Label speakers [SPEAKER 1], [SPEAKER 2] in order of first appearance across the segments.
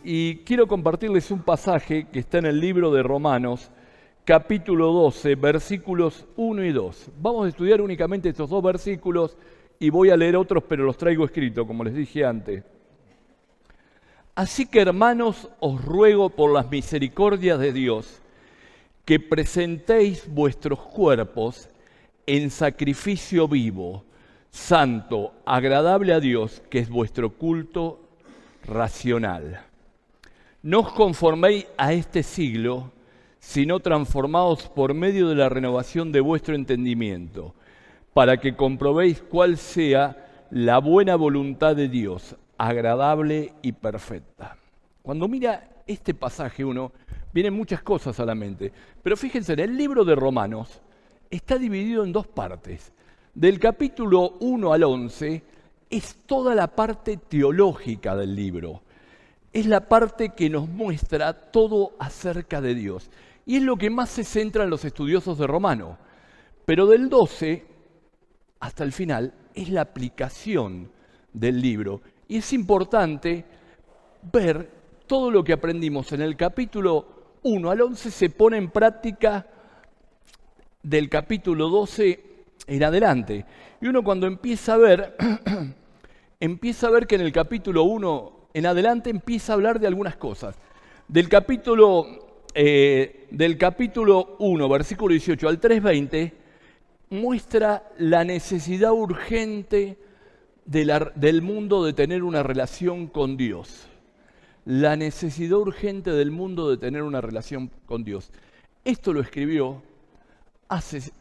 [SPEAKER 1] y quiero compartirles un pasaje que está en el libro de Romanos, capítulo 12, versículos 1 y 2. Vamos a estudiar únicamente estos dos versículos y voy a leer otros, pero los traigo escritos, como les dije antes. Así que, hermanos, os ruego por las misericordias de Dios que presentéis vuestros cuerpos en sacrificio vivo, santo, agradable a Dios, que es vuestro culto racional. No os conforméis a este siglo, sino transformaos por medio de la renovación de vuestro entendimiento, para que comprobéis cuál sea la buena voluntad de Dios, agradable y perfecta. Cuando mira este pasaje vienen muchas cosas a la mente, pero fíjense, en el libro de Romanos está dividido en dos partes. Del capítulo 1 al 11 es toda la parte teológica del libro. Es la parte que nos muestra todo acerca de Dios. Y es lo que más se centra en los estudiosos de Romano. Pero del 12 hasta el final es la aplicación del libro. Y es importante ver todo lo que aprendimos en el capítulo 1 al 11 se pone en práctica del capítulo 12 en adelante. Y uno cuando empieza a ver, que en el capítulo 1 en adelante empieza a hablar de algunas cosas. Del capítulo 1, versículo 18 al 3:20, muestra la necesidad urgente del mundo de tener una relación con Dios. La necesidad urgente del mundo de tener una relación con Dios. Esto lo escribió hace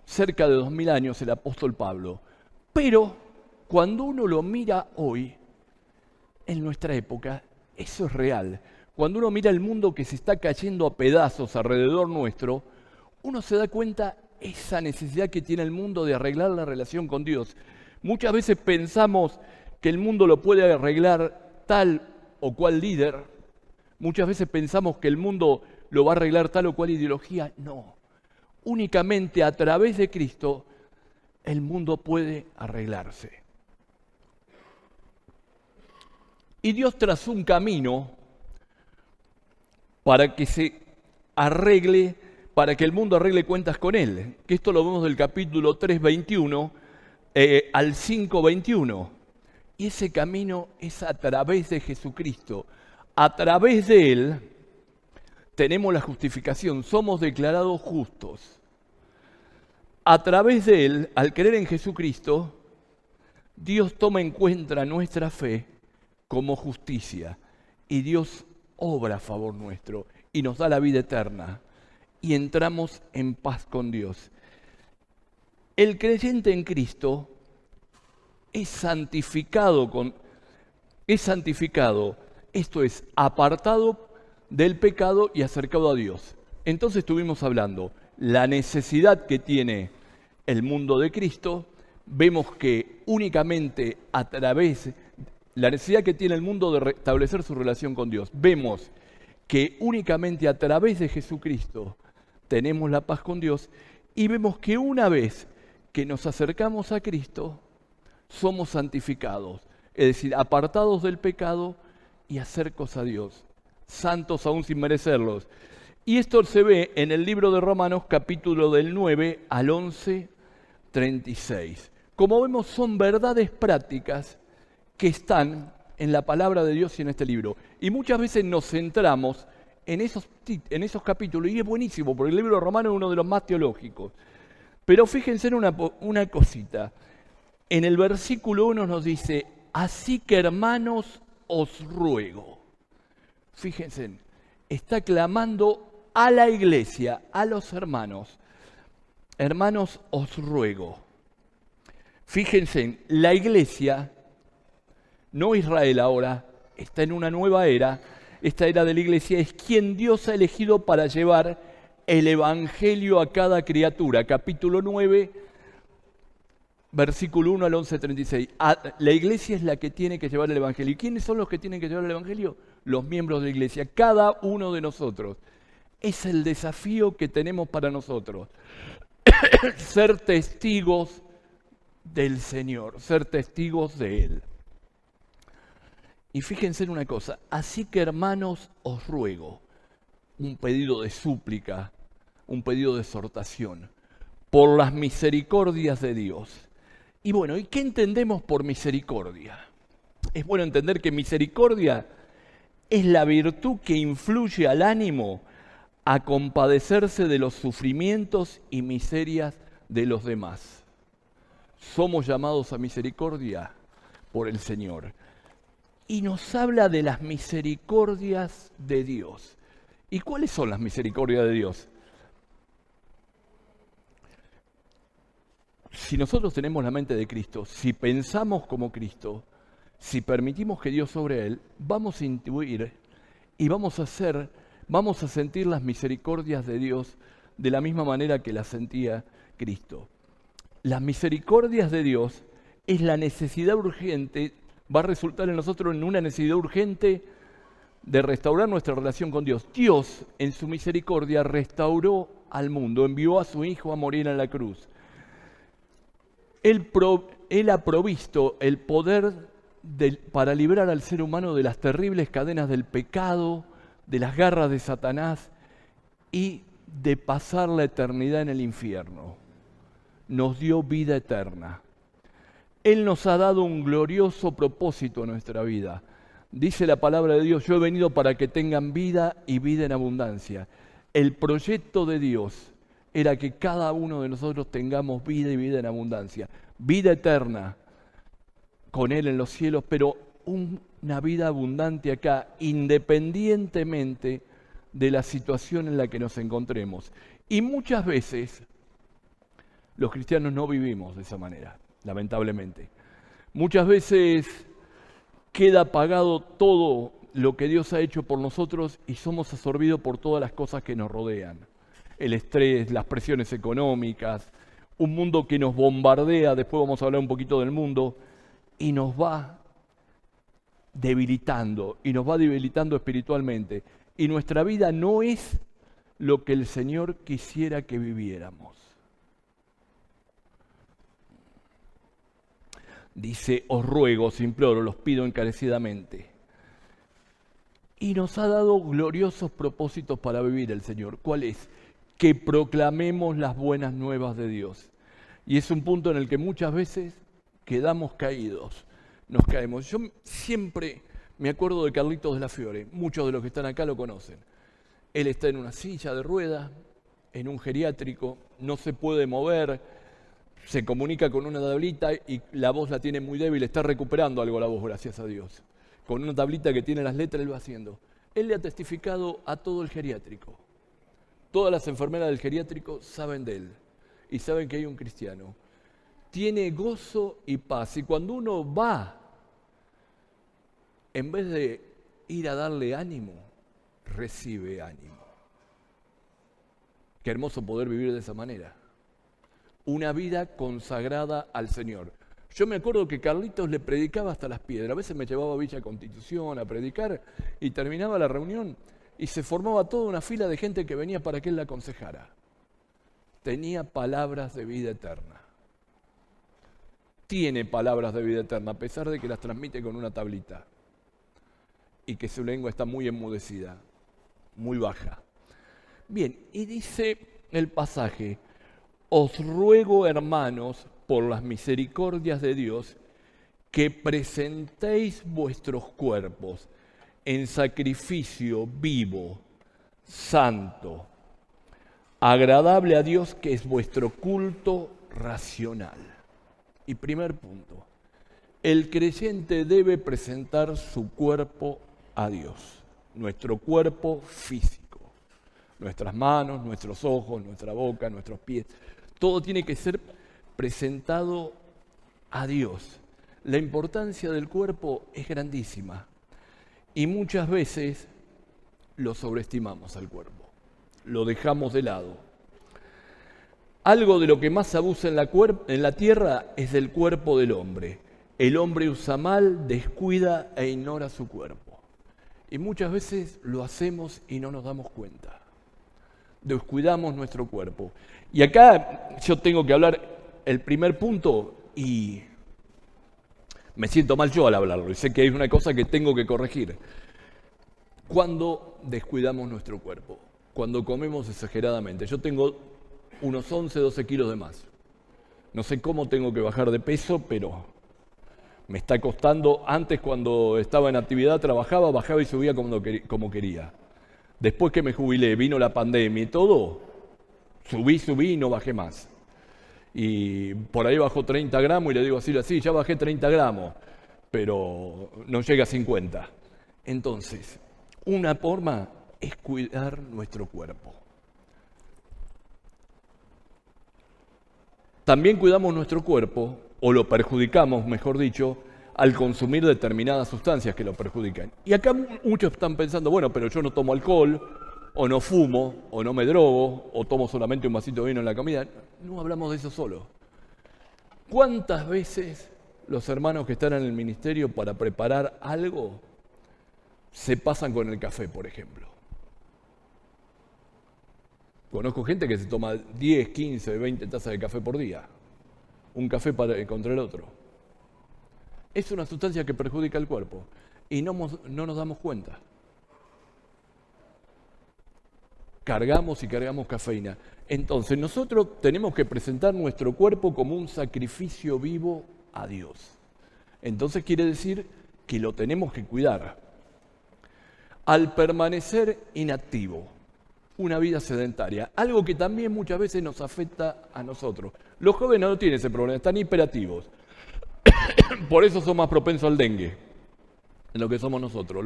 [SPEAKER 1] cerca de 2000 años el apóstol Pablo. Pero cuando uno lo mira hoy, en nuestra época, eso es real. Cuando uno mira el mundo que se está cayendo a pedazos alrededor nuestro, uno se da cuenta esa necesidad que tiene el mundo de arreglar la relación con Dios. Muchas veces pensamos que el mundo lo puede arreglar tal o cual líder. Muchas veces pensamos que el mundo lo va a arreglar tal o cual ideología. No. Únicamente a través de Cristo el mundo puede arreglarse. Y Dios trazó un camino para que se arregle, para que el mundo arregle cuentas con Él. Que esto lo vemos del capítulo 3:21 al 5:21. Y ese camino es a través de Jesucristo. A través de Él tenemos la justificación, somos declarados justos. A través de Él, al creer en Jesucristo, Dios toma en cuenta nuestra fe como justicia y Dios obra a favor nuestro y nos da la vida eterna y entramos en paz con Dios. El creyente en Cristo es santificado, esto es, apartado del pecado y acercado a Dios. Entonces estuvimos hablando la necesidad que tiene el mundo de Cristo. Vemos que únicamente a través la necesidad que tiene el mundo de restablecer su relación con Dios. Vemos que únicamente a través de Jesucristo tenemos la paz con Dios y vemos que una vez que nos acercamos a Cristo, somos santificados, es decir, apartados del pecado y acercos a Dios, santos aún sin merecerlos. Y esto se ve en el libro de Romanos, capítulo del 9 al 11, 36. Como vemos, son verdades prácticas que están en la palabra de Dios y en este libro. Y muchas veces nos centramos en esos capítulos, y es buenísimo, porque el libro de Romanos es uno de los más teológicos. Pero fíjense en una cosita. En el versículo 1 nos dice, así que hermanos os ruego. Fíjense, está clamando a la iglesia, a los hermanos. Hermanos os ruego. Fíjense, la iglesia, no Israel ahora, está en una nueva era. Esta era de la iglesia es quien Dios ha elegido para llevar el evangelio a cada criatura. Capítulo 9, versículo 1 al 11:36. La iglesia es la que tiene que llevar el evangelio. ¿Y quiénes son los que tienen que llevar el evangelio? Los miembros de la iglesia, cada uno de nosotros. Es el desafío que tenemos para nosotros. Ser testigos del Señor, ser testigos de Él. Y fíjense en una cosa, así que hermanos os ruego, un pedido de súplica, un pedido de exhortación, por las misericordias de Dios. Y bueno, ¿y qué entendemos por misericordia? Es bueno entender que misericordia es la virtud que influye al ánimo a compadecerse de los sufrimientos y miserias de los demás. Somos llamados a misericordia por el Señor. Y nos habla de las misericordias de Dios. ¿Y cuáles son las misericordias de Dios? Si nosotros tenemos la mente de Cristo, si pensamos como Cristo, si permitimos que Dios sobre Él, vamos a intuir y vamos a sentir las misericordias de Dios de la misma manera que las sentía Cristo. Las misericordias de Dios es la necesidad urgente, va a resultar en nosotros en una necesidad urgente de restaurar nuestra relación con Dios. Dios, en su misericordia, restauró al mundo, envió a su Hijo a morir en la cruz. Él ha provisto el poder para librar al ser humano de las terribles cadenas del pecado, de las garras de Satanás y de pasar la eternidad en el infierno. Nos dio vida eterna. Él nos ha dado un glorioso propósito en nuestra vida. Dice la palabra de Dios, yo he venido para que tengan vida y vida en abundancia. El proyecto de Dios era que cada uno de nosotros tengamos vida y vida en abundancia. Vida eterna con Él en los cielos, pero una vida abundante acá, independientemente de la situación en la que nos encontremos. Y muchas veces los cristianos no vivimos de esa manera, lamentablemente. Muchas veces queda apagado todo lo que Dios ha hecho por nosotros y somos absorbidos por todas las cosas que nos rodean. El estrés, las presiones económicas, un mundo que nos bombardea, después vamos a hablar un poquito del mundo, y nos va debilitando espiritualmente. Y nuestra vida no es lo que el Señor quisiera que viviéramos. Dice, os ruego, os imploro, los pido encarecidamente. Y nos ha dado gloriosos propósitos para vivir el Señor. ¿Cuál es? Que proclamemos las buenas nuevas de Dios. Y es un punto en el que muchas veces quedamos caídos, nos caemos. Yo siempre me acuerdo de Carlitos de la Fiore, muchos de los que están acá lo conocen. Él está en una silla de ruedas, en un geriátrico, no se puede mover, se comunica con una tablita y la voz la tiene muy débil, está recuperando algo la voz, gracias a Dios. Con una tablita que tiene las letras, él va haciendo. Él le ha testificado a todo el geriátrico. Todas las enfermeras del geriátrico saben de él y saben que hay un cristiano. Tiene gozo y paz. Y cuando uno va, en vez de ir a darle ánimo, recibe ánimo. Qué hermoso poder vivir de esa manera. Una vida consagrada al Señor. Yo me acuerdo que Carlitos le predicaba hasta las piedras. A veces me llevaba a Villa Constitución a predicar y terminaba la reunión y se formaba toda una fila de gente que venía para que él la aconsejara. Tenía palabras de vida eterna. Tiene palabras de vida eterna, a pesar de que las transmite con una tablita y que su lengua está muy enmudecida, muy baja. Bien, y dice el pasaje, os ruego, hermanos, por las misericordias de Dios, que presentéis vuestros cuerpos en sacrificio vivo, santo, agradable a Dios, que es vuestro culto racional. Y primer punto, el creyente debe presentar su cuerpo a Dios, nuestro cuerpo físico, nuestras manos, nuestros ojos, nuestra boca, nuestros pies, todo tiene que ser presentado a Dios. La importancia del cuerpo es grandísima y muchas veces lo sobreestimamos al cuerpo, lo dejamos de lado. Algo de lo que más abusa en la tierra es del cuerpo del hombre. El hombre usa mal, descuida e ignora su cuerpo. Y muchas veces lo hacemos y no nos damos cuenta. Descuidamos nuestro cuerpo. Y acá yo tengo que hablar el primer punto y Me siento mal yo al hablarlo y sé que es una cosa que tengo que corregir. Cuando descuidamos nuestro cuerpo, cuando comemos exageradamente. Yo tengo unos 11, 12 kilos de más. No sé cómo tengo que bajar de peso, pero me está costando. Antes, cuando estaba en actividad, trabajaba, bajaba y subía como quería. Después que me jubilé, vino la pandemia y todo, subí y no bajé más. Y por ahí bajó 30 gramos y le digo así, ya bajé 30 gramos, pero no llega a 50. Entonces, una forma es cuidar nuestro cuerpo. También cuidamos nuestro cuerpo, o lo perjudicamos, mejor dicho, al consumir determinadas sustancias que lo perjudican. Y acá muchos están pensando, bueno, pero yo no tomo alcohol, o no fumo, o no me drogo, o tomo solamente un vasito de vino en la comida. No hablamos de eso solo. ¿Cuántas veces los hermanos que están en el ministerio para preparar algo se pasan con el café, por ejemplo? Conozco gente que se toma 10, 15, 20 tazas de café por día. Un café contra el otro. Es una sustancia que perjudica el cuerpo y no nos damos cuenta. Cargamos cafeína. Entonces nosotros tenemos que presentar nuestro cuerpo como un sacrificio vivo a Dios. Entonces quiere decir que lo tenemos que cuidar. Al permanecer inactivo, una vida sedentaria, algo que también muchas veces nos afecta a nosotros. Los jóvenes no tienen ese problema, están hiperactivos. Por eso son más propensos al dengue, en lo que somos nosotros,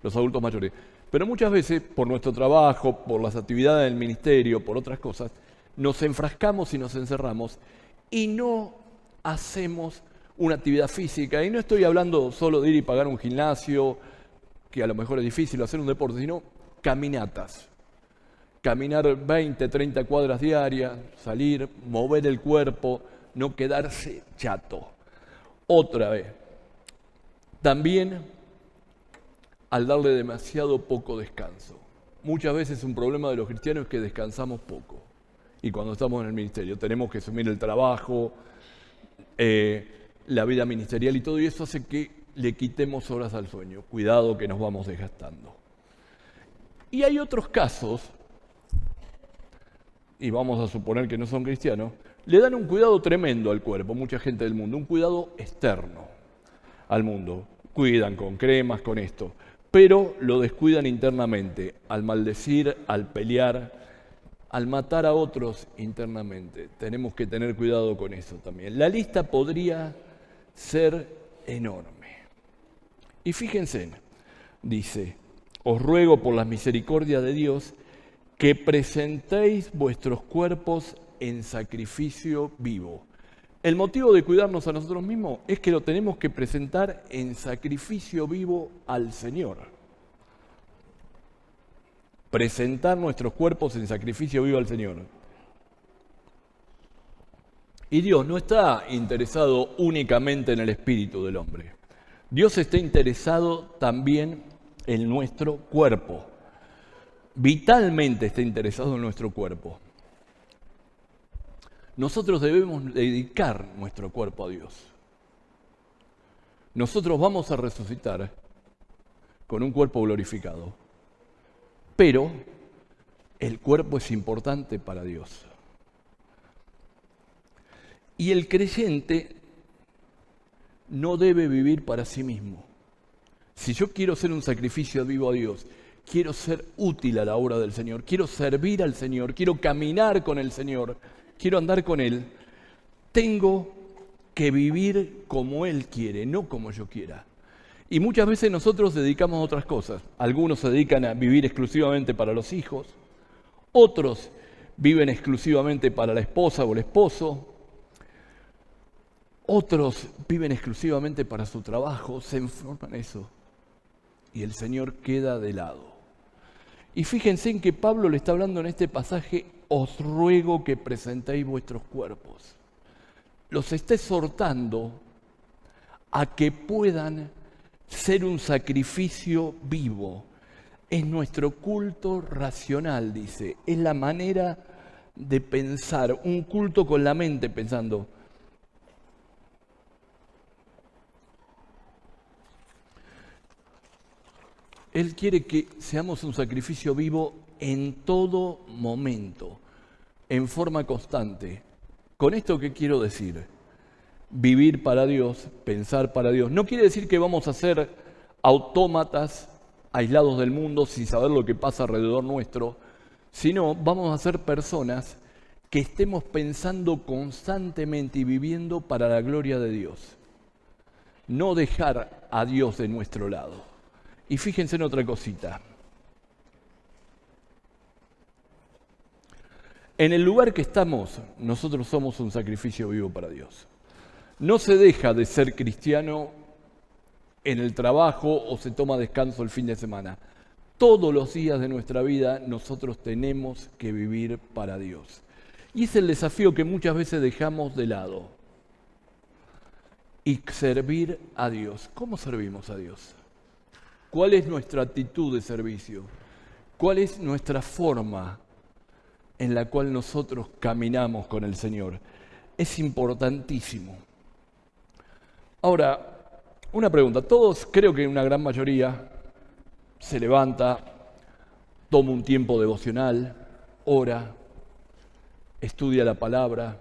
[SPEAKER 1] los adultos mayores. Pero muchas veces, por nuestro trabajo, por las actividades del ministerio, por otras cosas, nos enfrascamos y nos encerramos y no hacemos una actividad física. Y no estoy hablando solo de ir y pagar un gimnasio, que a lo mejor es difícil hacer un deporte, sino caminatas. Caminar 20, 30 cuadras diarias, salir, mover el cuerpo, no quedarse chato. Otra vez, también al darle demasiado poco descanso. Muchas veces un problema de los cristianos es que descansamos poco. Y cuando estamos en el ministerio tenemos que asumir el trabajo, la vida ministerial y todo, y eso hace que le quitemos horas al sueño. Cuidado que nos vamos desgastando. Y hay otros casos, y vamos a suponer que no son cristianos, le dan un cuidado tremendo al cuerpo, mucha gente del mundo, un cuidado externo al mundo. Cuidan con cremas, con esto, pero lo descuidan internamente, al maldecir, al pelear, al matar a otros internamente. Tenemos que tener cuidado con eso también. La lista podría ser enorme. Y fíjense, dice, os ruego por las misericordias de Dios que presentéis vuestros cuerpos en sacrificio vivo. El motivo de cuidarnos a nosotros mismos es que lo tenemos que presentar en sacrificio vivo al Señor. Presentar nuestros cuerpos en sacrificio vivo al Señor. Y Dios no está interesado únicamente en el espíritu del hombre. Dios está interesado también en nuestro cuerpo. Vitalmente está interesado en nuestro cuerpo. Nosotros debemos dedicar nuestro cuerpo a Dios. Nosotros vamos a resucitar con un cuerpo glorificado, pero el cuerpo es importante para Dios. Y el creyente no debe vivir para sí mismo. Si yo quiero ser un sacrificio vivo a Dios, quiero ser útil a la obra del Señor, quiero servir al Señor, quiero caminar con el Señor, quiero andar con Él, tengo que vivir como Él quiere, no como yo quiera. Y muchas veces nosotros dedicamos a otras cosas. Algunos se dedican a vivir exclusivamente para los hijos, otros viven exclusivamente para la esposa o el esposo, otros viven exclusivamente para su trabajo, se enfocan en eso y el Señor queda de lado. Y fíjense en que Pablo le está hablando en este pasaje, os ruego que presentéis vuestros cuerpos. Los está exhortando a que puedan ser un sacrificio vivo. Es nuestro culto racional, dice. Es la manera de pensar, un culto con la mente pensando. Él quiere que seamos un sacrificio vivo en todo momento, en forma constante. ¿Con esto qué quiero decir? Vivir para Dios, pensar para Dios. No quiere decir que vamos a ser autómatas, aislados del mundo, sin saber lo que pasa alrededor nuestro, sino vamos a ser personas que estemos pensando constantemente y viviendo para la gloria de Dios. No dejar a Dios de nuestro lado. Y fíjense en otra cosita. En el lugar que estamos, nosotros somos un sacrificio vivo para Dios. No se deja de ser cristiano en el trabajo o se toma descanso el fin de semana. Todos los días de nuestra vida nosotros tenemos que vivir para Dios. Y es el desafío que muchas veces dejamos de lado. Y servir a Dios. ¿Cómo servimos a Dios? ¿Cuál es nuestra actitud de servicio? ¿Cuál es nuestra forma en la cual nosotros caminamos con el Señor? Es importantísimo. Ahora, una pregunta. Todos, creo que una gran mayoría, se levanta, toma un tiempo devocional, ora, estudia la palabra.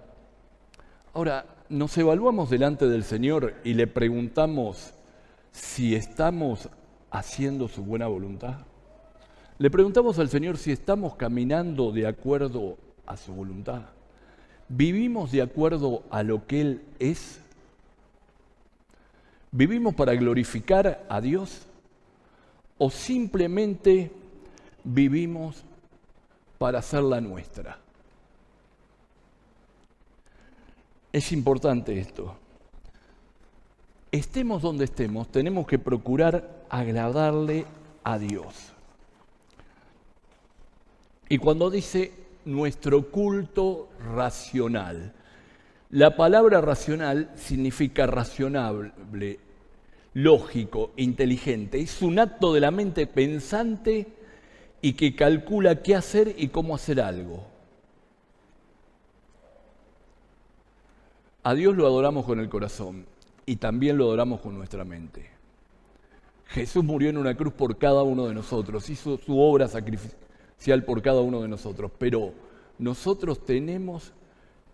[SPEAKER 1] Ahora, nos evaluamos delante del Señor y le preguntamos si estamos haciendo su buena voluntad. Le preguntamos al Señor si estamos caminando de acuerdo a su voluntad. ¿Vivimos de acuerdo a lo que Él es? ¿Vivimos para glorificar a Dios? ¿O simplemente vivimos para hacer la nuestra? Es importante esto. Estemos donde estemos, tenemos que procurar agradarle a Dios. Y cuando dice nuestro culto racional, la palabra racional significa razonable, lógico, inteligente. Es un acto de la mente pensante y que calcula qué hacer y cómo hacer algo. A Dios lo adoramos con el corazón y también lo adoramos con nuestra mente. Jesús murió en una cruz por cada uno de nosotros, hizo su obra sacrificial por cada uno de nosotros, pero nosotros tenemos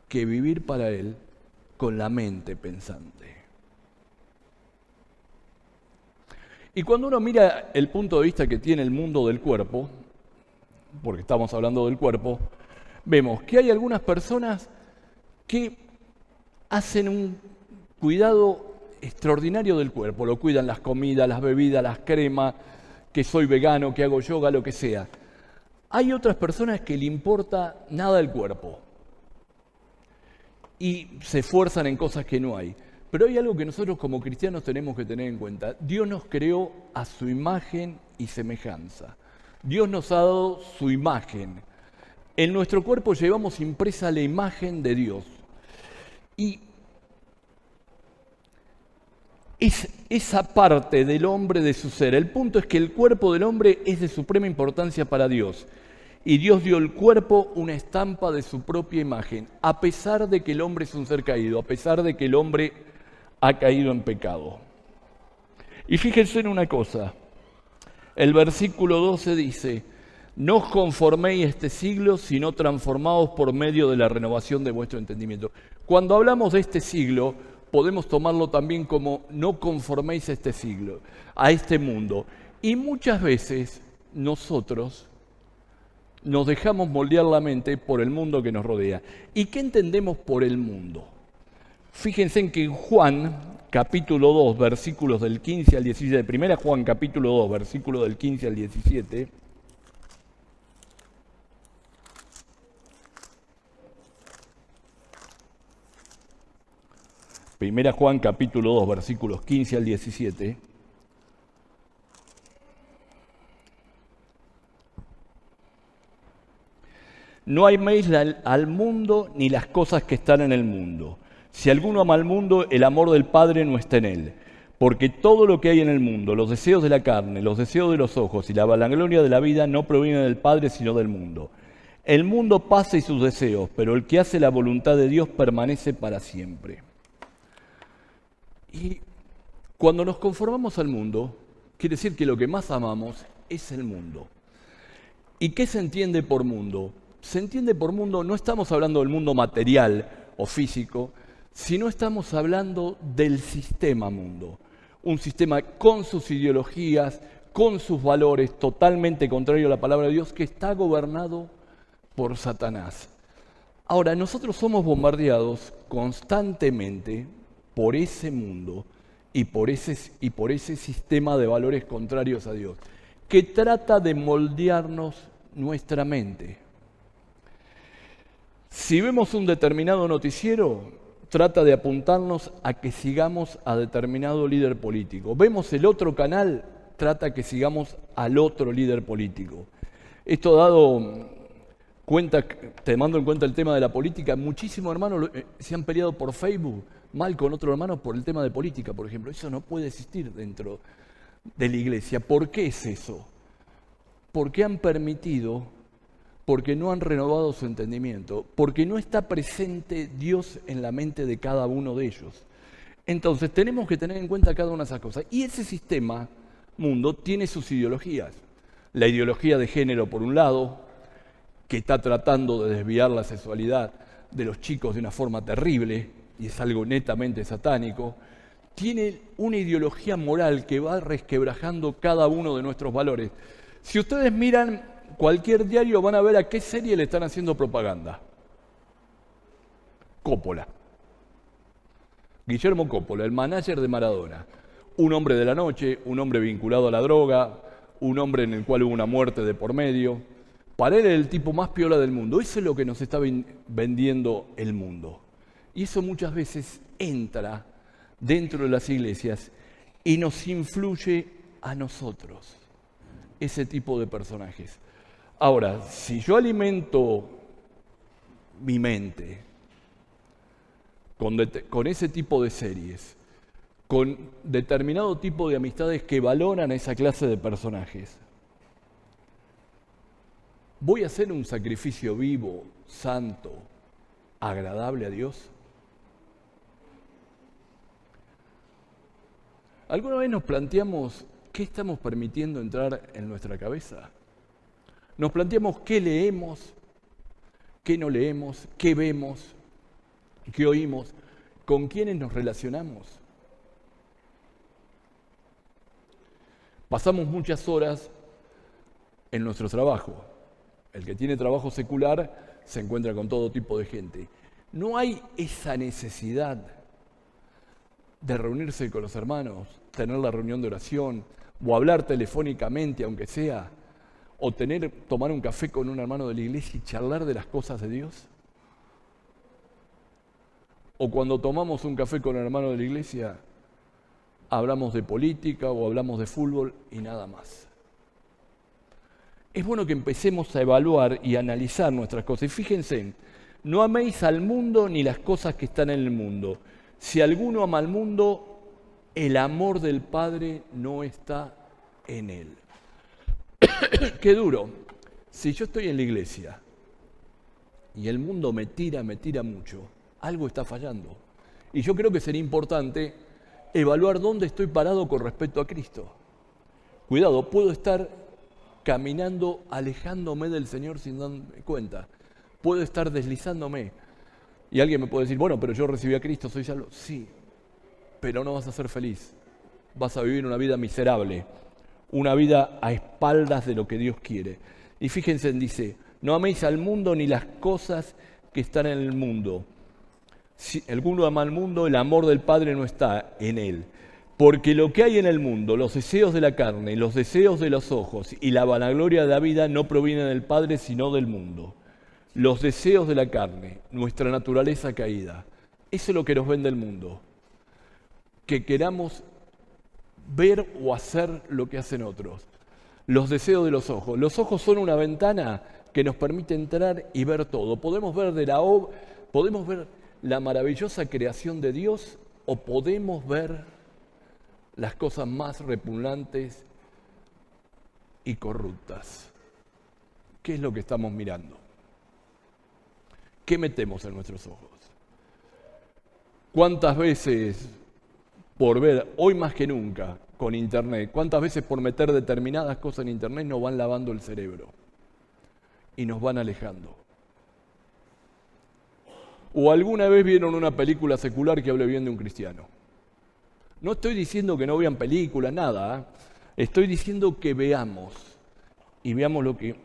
[SPEAKER 1] que vivir para Él con la mente pensante. Y cuando uno mira el punto de vista que tiene el mundo del cuerpo, porque estamos hablando del cuerpo, vemos que hay algunas personas que hacen un cuidado extraordinario del cuerpo, lo cuidan las comidas, las bebidas, las cremas, que soy vegano, que hago yoga, lo que sea. Hay otras personas que le importa nada el cuerpo y se esfuerzan en cosas que no hay. Pero hay algo que nosotros como cristianos tenemos que tener en cuenta. Dios nos creó a su imagen y semejanza. Dios nos ha dado su imagen. En nuestro cuerpo llevamos impresa la imagen de Dios. Y es esa parte del hombre de su ser. El punto es que el cuerpo del hombre es de suprema importancia para Dios. Y Dios dio al cuerpo una estampa de su propia imagen, a pesar de que el hombre es un ser caído, a pesar de que el hombre ha caído en pecado. Y fíjense en una cosa, el versículo 12 dice, no os conforméis a este siglo, sino transformaos por medio de la renovación de vuestro entendimiento. Cuando hablamos de este siglo, podemos tomarlo también como no conforméis a este siglo, a este mundo. Y muchas veces nosotros nos dejamos moldear la mente por el mundo que nos rodea. ¿Y qué entendemos por el mundo? Fíjense en que en Juan, capítulo 2, versículos del 15 al 17, primera Juan, capítulo 2, versículos del 15 al 17, primera Juan, capítulo 2, versículos 15 al 17, no améis al mundo ni las cosas que están en el mundo. Si alguno ama al mundo, el amor del Padre no está en él. Porque todo lo que hay en el mundo, los deseos de la carne, los deseos de los ojos y la vanagloria de la vida no provienen del Padre, sino del mundo. El mundo pasa y sus deseos, pero el que hace la voluntad de Dios permanece para siempre. Y cuando nos conformamos al mundo, Quiere decir que lo que más amamos es el mundo. ¿Y qué se entiende por mundo? Se entiende por mundo, no estamos hablando del mundo material o físico, sino estamos hablando del sistema mundo. Un sistema con sus ideologías, con sus valores, totalmente contrario a la palabra de Dios, que está gobernado por Satanás. Ahora, nosotros somos bombardeados constantemente por ese mundo y por ese sistema de valores contrarios a Dios, que trata de moldearnos nuestra mente. Si vemos un determinado noticiero, trata de apuntarnos a que sigamos a determinado líder político. Vemos el otro canal, trata que sigamos al otro líder político. Esto dado cuenta, tomando en cuenta el tema de la política, muchísimos hermanos se han peleado por Facebook mal con otros hermanos por el tema de política, por ejemplo. Eso no puede existir dentro de la iglesia. ¿Por qué es eso? Porque han permitido, porque no han renovado su entendimiento, porque no está presente Dios en la mente de cada uno de ellos. Entonces tenemos que tener en cuenta cada una de esas cosas. Y ese sistema mundo tiene sus ideologías. La ideología de género, por un lado, que está tratando de desviar la sexualidad de los chicos de una forma terrible, y es algo netamente satánico. Tiene una ideología moral que va resquebrajando cada uno de nuestros valores. Si ustedes miran cualquier diario, van a ver a qué serie le están haciendo propaganda. Coppola. Guillermo Coppola, el manager de Maradona. Un hombre de la noche, un hombre vinculado a la droga, un hombre en el cual hubo una muerte de por medio. Para él es el tipo más piola del mundo. Eso es lo que nos está vendiendo el mundo. Y eso muchas veces entra dentro de las iglesias y nos influye a nosotros, ese tipo de personajes. Ahora, si yo alimento mi mente con ese tipo de series, con determinado tipo de amistades que valoran a esa clase de personajes, ¿voy a hacer un sacrificio vivo, santo, agradable a Dios? ¿Alguna vez nos planteamos qué estamos permitiendo entrar en nuestra cabeza? Nos planteamos qué leemos, qué no leemos, qué vemos, qué oímos, con quiénes nos relacionamos. Pasamos muchas horas en nuestro trabajo. El que tiene trabajo secular se encuentra con todo tipo de gente. No hay esa necesidad de reunirse con los hermanos, tener la reunión de oración, o hablar telefónicamente, aunque sea, o tomar un café con un hermano de la iglesia y charlar de las cosas de Dios. O cuando tomamos un café con un hermano de la iglesia, hablamos de política o hablamos de fútbol y nada más. Es bueno que empecemos a evaluar y a analizar nuestras cosas. Y fíjense, no améis al mundo ni las cosas que están en el mundo. Si alguno ama al mundo, el amor del Padre no está en él. Qué duro. Si yo estoy en la iglesia y el mundo me tira mucho, algo está fallando. Y yo creo que sería importante evaluar dónde estoy parado con respecto a Cristo. Cuidado, puedo estar caminando, alejándome del Señor sin darme cuenta. Puedo estar deslizándome. Y alguien me puede decir, bueno, pero yo recibí a Cristo, soy salvo. Sí, pero no vas a ser feliz. Vas a vivir una vida miserable, una vida a espaldas de lo que Dios quiere. Y fíjense, dice, no améis al mundo ni las cosas que están en el mundo. Si alguno ama al mundo, el amor del Padre no está en él. Porque lo que hay en el mundo, los deseos de la carne, los deseos de los ojos y la vanagloria de la vida no provienen del Padre, sino del mundo. Los deseos de la carne, nuestra naturaleza caída, eso es lo que nos vende el mundo. Que queramos ver o hacer lo que hacen otros. Los deseos de los ojos. Los ojos son una ventana que nos permite entrar y ver todo. Podemos ver la maravillosa creación de Dios o podemos ver las cosas más repugnantes y corruptas. ¿Qué es lo que estamos mirando? ¿Qué metemos en nuestros ojos? ¿Cuántas veces, por ver, hoy más que nunca, con Internet. ¿Cuántas veces por meter determinadas cosas en Internet nos van lavando el cerebro y nos van alejando? ¿O alguna vez vieron una película secular que hable bien de un cristiano? No estoy diciendo que no vean películas, nada. Estoy diciendo que veamos y veamos lo que...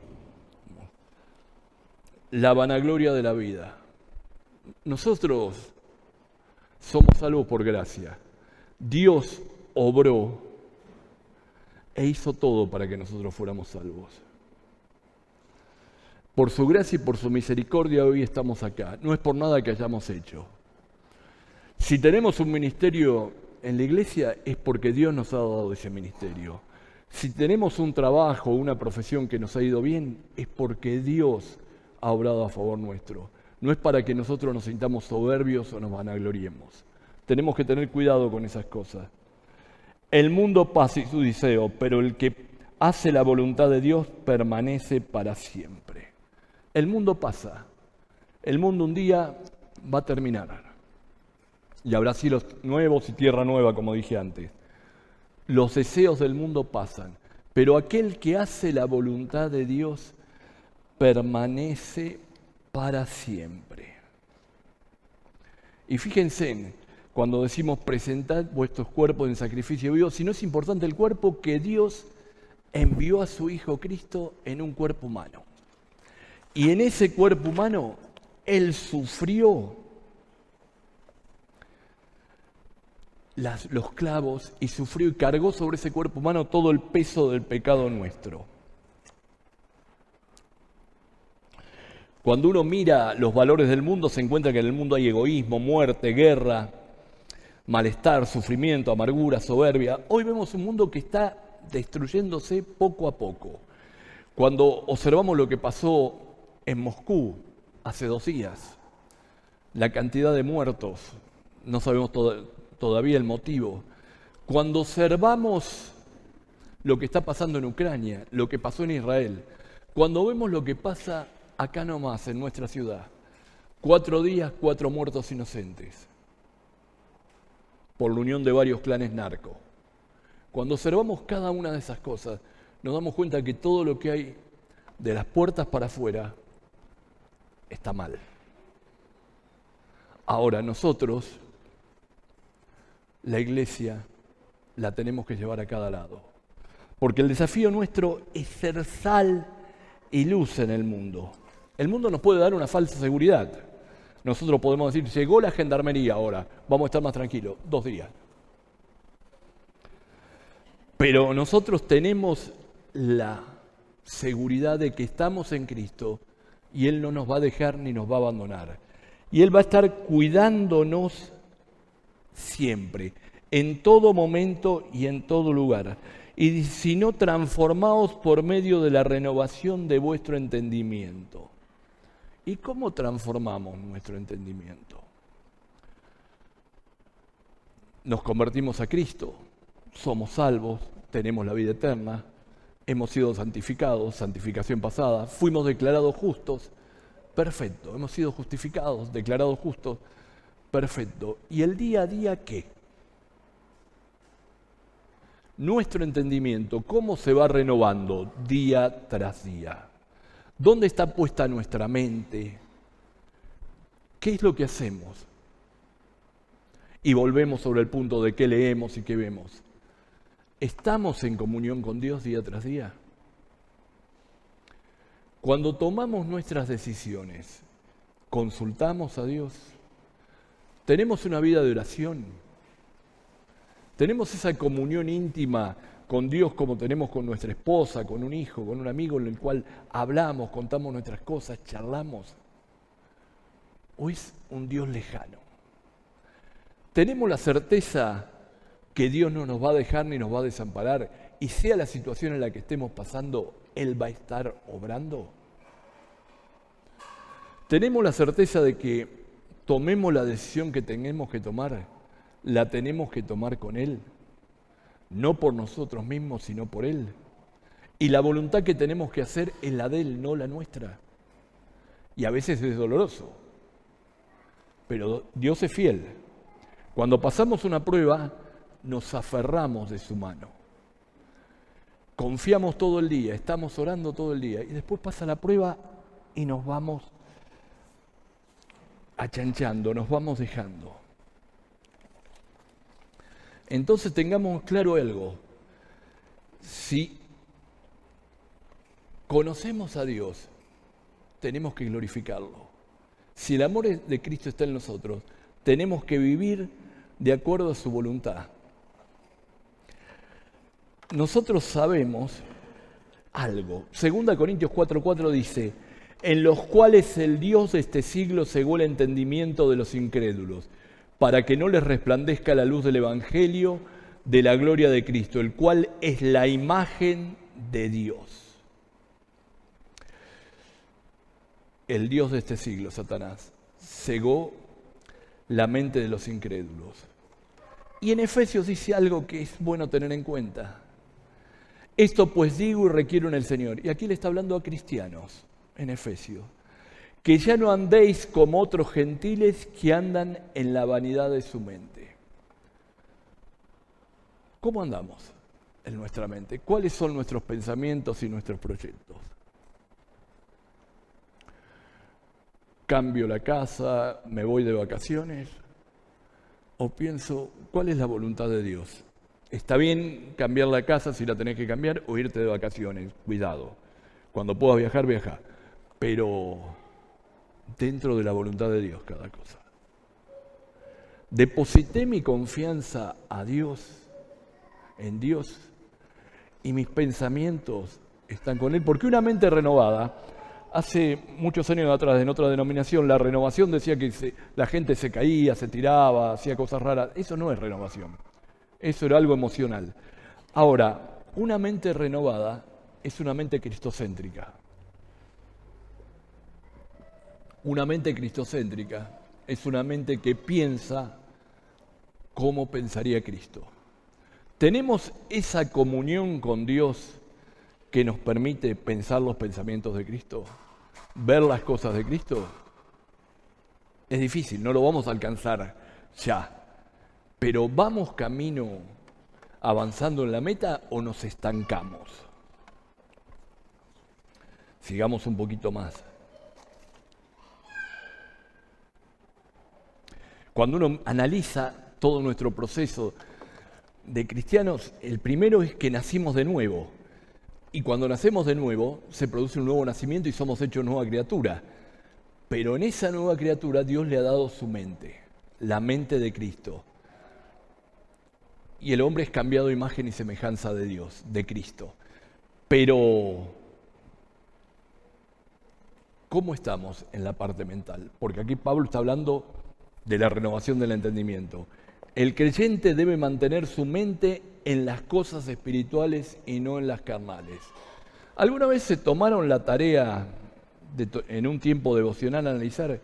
[SPEAKER 1] la vanagloria de la vida. Nosotros somos salvos por gracia. Dios obró e hizo todo para que nosotros fuéramos salvos. Por su gracia y por su misericordia hoy estamos acá. No es por nada que hayamos hecho. Si tenemos un ministerio en la iglesia es porque Dios nos ha dado ese ministerio. Si tenemos un trabajo, una profesión que nos ha ido bien, es porque Dios ha obrado a favor nuestro. No es para que nosotros nos sintamos soberbios o nos vanagloriemos. Tenemos que tener cuidado con esas cosas. El mundo pasa y su deseo, pero el que hace la voluntad de Dios permanece para siempre. El mundo pasa. El mundo un día va a terminar. Y habrá cielos nuevos y tierra nueva, como dije antes. Los deseos del mundo pasan, pero aquel que hace la voluntad de Dios permanece para siempre. Y fíjense, cuando decimos presentad vuestros cuerpos en sacrificio vivo, si no es importante el cuerpo que Dios envió a su Hijo Cristo en un cuerpo humano. Y en ese cuerpo humano, Él sufrió los clavos y sufrió y cargó sobre ese cuerpo humano todo el peso del pecado nuestro. Cuando uno mira los valores del mundo, se encuentra que en el mundo hay egoísmo, muerte, guerra, malestar, sufrimiento, amargura, soberbia. Hoy vemos un mundo que está destruyéndose poco a poco. Cuando observamos lo que pasó en Moscú hace 2 días, la cantidad de muertos, no sabemos todavía el motivo. Cuando observamos lo que está pasando en Ucrania, lo que pasó en Israel, cuando vemos lo que pasa acá nomás en nuestra ciudad, 4 días, 4 muertos inocentes, por la unión de varios clanes narcos. Cuando observamos cada una de esas cosas, nos damos cuenta que todo lo que hay de las puertas para afuera está mal. Ahora nosotros, la iglesia, la tenemos que llevar a cada lado. Porque el desafío nuestro es ser sal y luz en el mundo. El mundo nos puede dar una falsa seguridad. Nosotros podemos decir, llegó la gendarmería ahora, vamos a estar más tranquilos, 2 días. Pero nosotros tenemos la seguridad de que estamos en Cristo y Él no nos va a dejar ni nos va a abandonar. Y Él va a estar cuidándonos siempre, en todo momento y en todo lugar. Y si no, transformaos por medio de la renovación de vuestro entendimiento. ¿Y cómo transformamos nuestro entendimiento? Nos convertimos a Cristo, somos salvos, tenemos la vida eterna, hemos sido santificados, santificación pasada, fuimos declarados justos, perfecto, hemos sido justificados, declarados justos, perfecto. ¿Y el día a día qué? Nuestro entendimiento, ¿cómo se va renovando día tras día? ¿Dónde está puesta nuestra mente? ¿Qué es lo que hacemos? Y volvemos sobre el punto de qué leemos y qué vemos. ¿Estamos en comunión con Dios día tras día? Cuando tomamos nuestras decisiones, ¿consultamos a Dios? ¿Tenemos una vida de oración? ¿Tenemos esa comunión íntima con Dios como tenemos con nuestra esposa, con un hijo, con un amigo en el cual hablamos, contamos nuestras cosas, charlamos? ¿O es un Dios lejano? ¿Tenemos la certeza que Dios no nos va a dejar ni nos va a desamparar y sea la situación en la que estemos pasando, Él va a estar obrando? ¿Tenemos la certeza de que tomemos la decisión que tenemos que tomar, la tenemos que tomar con Él? No por nosotros mismos, sino por Él. Y la voluntad que tenemos que hacer es la de Él, no la nuestra. Y a veces es doloroso. Pero Dios es fiel. Cuando pasamos una prueba, nos aferramos de su mano. Confiamos todo el día, estamos orando todo el día y después pasa la prueba y nos vamos achanchando, nos vamos dejando. Entonces tengamos claro algo. Si conocemos a Dios, tenemos que glorificarlo. Si el amor de Cristo está en nosotros, tenemos que vivir de acuerdo a su voluntad. Nosotros sabemos algo. 2 Corintios 4:4 dice, en los cuales el Dios de este siglo cegó el entendimiento de los incrédulos, para que no les resplandezca la luz del Evangelio de la gloria de Cristo, el cual es la imagen de Dios. El Dios de este siglo, Satanás, cegó la mente de los incrédulos. Y en Efesios dice algo que es bueno tener en cuenta. Esto pues digo y requiero en el Señor. Y aquí le está hablando a cristianos, en Efesios. Que ya no andéis como otros gentiles que andan en la vanidad de su mente. ¿Cómo andamos en nuestra mente? ¿Cuáles son nuestros pensamientos y nuestros proyectos? ¿Cambio la casa? ¿Me voy de vacaciones? ¿O pienso, cuál es la voluntad de Dios? Está bien cambiar la casa si la tenés que cambiar o irte de vacaciones, cuidado. Cuando puedas viajar, viaja. Pero dentro de la voluntad de Dios cada cosa. Deposité mi confianza a Dios, en Dios, y mis pensamientos están con Él. Porque una mente renovada, hace muchos años atrás, en otra denominación, la renovación decía que la gente se caía, se tiraba, hacía cosas raras. Eso no es renovación. Eso era algo emocional. Ahora, una mente renovada es una mente cristocéntrica. Una mente cristocéntrica es una mente que piensa como pensaría Cristo. ¿Tenemos esa comunión con Dios que nos permite pensar los pensamientos de Cristo? ¿Ver las cosas de Cristo? Es difícil, no lo vamos a alcanzar ya. Pero ¿vamos camino avanzando en la meta o nos estancamos? Sigamos un poquito más. Cuando uno analiza todo nuestro proceso de cristianos, el primero es que nacimos de nuevo. Y cuando nacemos de nuevo, se produce un nuevo nacimiento y somos hechos nueva criatura. Pero en esa nueva criatura Dios le ha dado su mente, la mente de Cristo. Y el hombre es cambiado a imagen y semejanza de Dios, de Cristo. Pero, ¿cómo estamos en la parte mental? Porque aquí Pablo está hablando de la renovación del entendimiento. El creyente debe mantener su mente en las cosas espirituales y no en las carnales. ¿Alguna vez se tomaron la tarea en un tiempo devocional analizar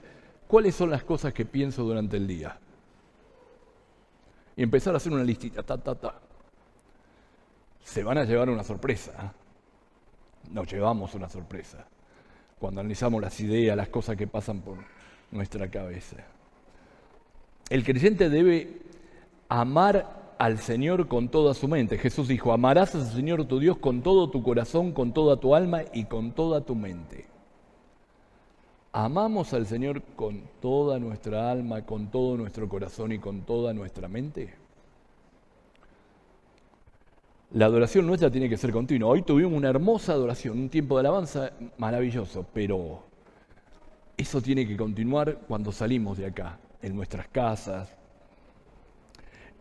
[SPEAKER 1] cuáles son las cosas que pienso durante el día? Y empezar a hacer una listita, Se van a llevar una sorpresa. Nos llevamos una sorpresa cuando analizamos las ideas, las cosas que pasan por nuestra cabeza. El creyente debe amar al Señor con toda su mente. Jesús dijo, amarás al Señor tu Dios con todo tu corazón, con toda tu alma y con toda tu mente. ¿Amamos al Señor con toda nuestra alma, con todo nuestro corazón y con toda nuestra mente? La adoración nuestra tiene que ser continua. Hoy tuvimos una hermosa adoración, un tiempo de alabanza maravilloso, pero eso tiene que continuar cuando salimos de acá, en nuestras casas.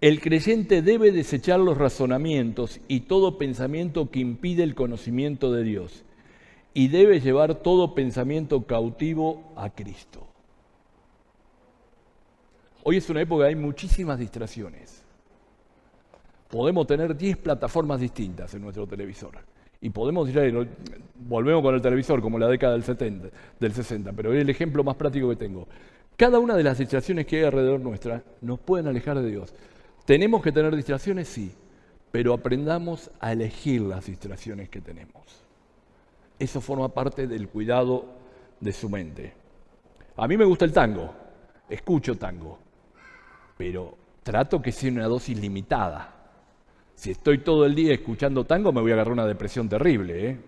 [SPEAKER 1] El creyente debe desechar los razonamientos y todo pensamiento que impide el conocimiento de Dios. Y debe llevar todo pensamiento cautivo a Cristo. Hoy es una época que hay muchísimas distracciones. Podemos tener 10 plataformas distintas en nuestro televisor. Y podemos ir, volvemos con el televisor como la década del 60, pero es el ejemplo más práctico que tengo. Cada una de las distracciones que hay alrededor nuestra nos pueden alejar de Dios. ¿Tenemos que tener distracciones? Sí, pero aprendamos a elegir las distracciones que tenemos. Eso forma parte del cuidado de su mente. A mí me gusta el tango, escucho tango, pero trato que sea una dosis limitada. Si estoy todo el día escuchando tango, me voy a agarrar una depresión terrible, ¿eh?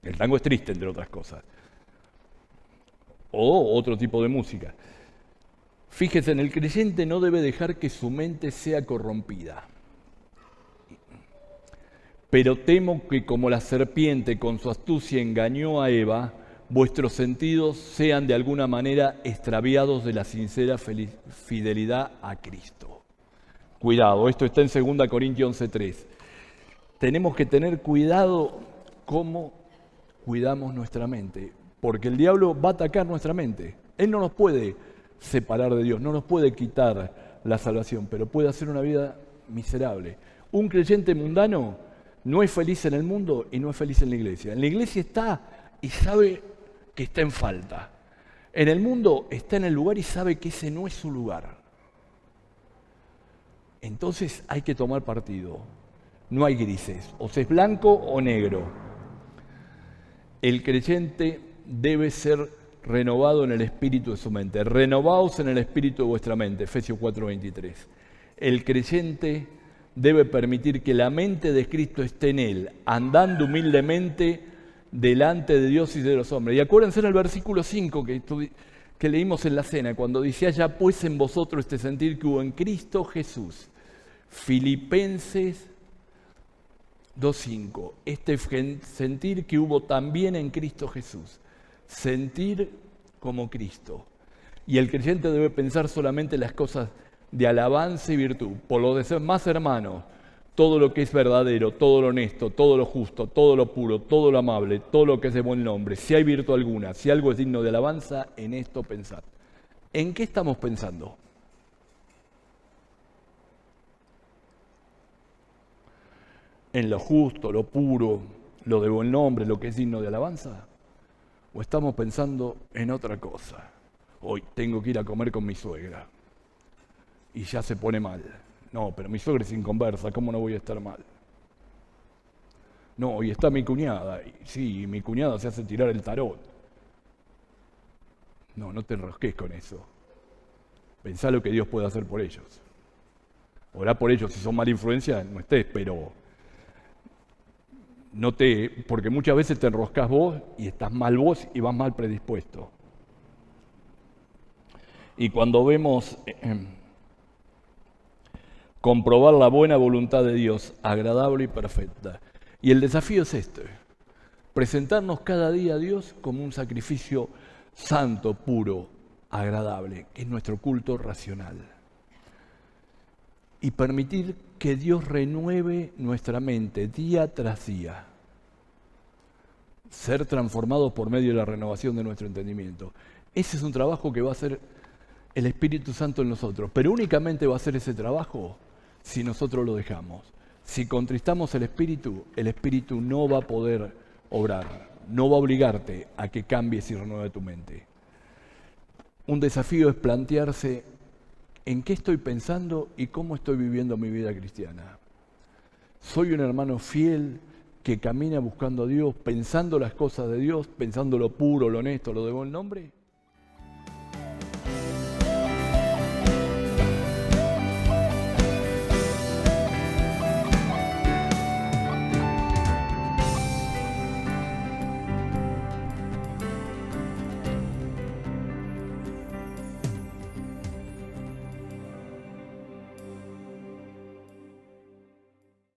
[SPEAKER 1] El tango es triste, entre otras cosas. O otro tipo de música. Fíjese, el creyente no debe dejar que su mente sea corrompida. Pero temo que como la serpiente con su astucia engañó a Eva, vuestros sentidos sean de alguna manera extraviados de la sincera fidelidad a Cristo. Cuidado, esto está en 2 Corintios 11:3. Tenemos que tener cuidado cómo cuidamos nuestra mente, porque el diablo va a atacar nuestra mente. Él no nos puede separar de Dios, no nos puede quitar la salvación, pero puede hacer una vida miserable. Un creyente mundano no es feliz en el mundo y no es feliz en la iglesia. En la iglesia está y sabe que está en falta. En el mundo está en el lugar y sabe que ese no es su lugar. Entonces hay que tomar partido. No hay grises, o se es blanco o negro. El creyente debe ser renovado en el espíritu de su mente. Renovaos en el espíritu de vuestra mente, Efesios 4:23. El creyente debe permitir que la mente de Cristo esté en él, andando humildemente delante de Dios y de los hombres. Y acuérdense en el versículo 5 que leímos en la cena, cuando decía, ya pues en vosotros este sentir que hubo en Cristo Jesús. Filipenses 2:5, este sentir que hubo también en Cristo Jesús. Sentir como Cristo. Y el creyente debe pensar solamente en las cosas de alabanza y virtud, por lo demás, hermanos, todo lo que es verdadero, todo lo honesto, todo lo justo, todo lo puro, todo lo amable, todo lo que es de buen nombre, si hay virtud alguna, si algo es digno de alabanza, en esto pensad. ¿En qué estamos pensando? ¿En lo justo, lo puro, lo de buen nombre, lo que es digno de alabanza? ¿O estamos pensando en otra cosa? Hoy tengo que ir a comer con mi suegra y ya se pone mal. No, pero mi suegra es inconversa, ¿cómo no voy a estar mal? No, y está mi cuñada. Sí, mi cuñada se hace tirar el tarot. No, no te enrosques con eso. Pensá lo que Dios puede hacer por ellos. Orá por ellos, si son mala influencia, no estés, pero porque muchas veces te enroscás vos y estás mal vos y vas mal predispuesto. Y cuando vemos comprobar la buena voluntad de Dios, agradable y perfecta. Y el desafío es este, presentarnos cada día a Dios como un sacrificio santo, puro, agradable, que es nuestro culto racional. Y permitir que Dios renueve nuestra mente día tras día. Ser transformados por medio de la renovación de nuestro entendimiento. Ese es un trabajo que va a hacer el Espíritu Santo en nosotros, pero únicamente va a hacer ese trabajo si nosotros lo dejamos. Si contristamos el Espíritu no va a poder obrar, no va a obligarte a que cambies y renueve tu mente. Un desafío es plantearse en qué estoy pensando y cómo estoy viviendo mi vida cristiana. ¿Soy un hermano fiel que camina buscando a Dios, pensando las cosas de Dios, pensando lo puro, lo honesto, lo de buen nombre?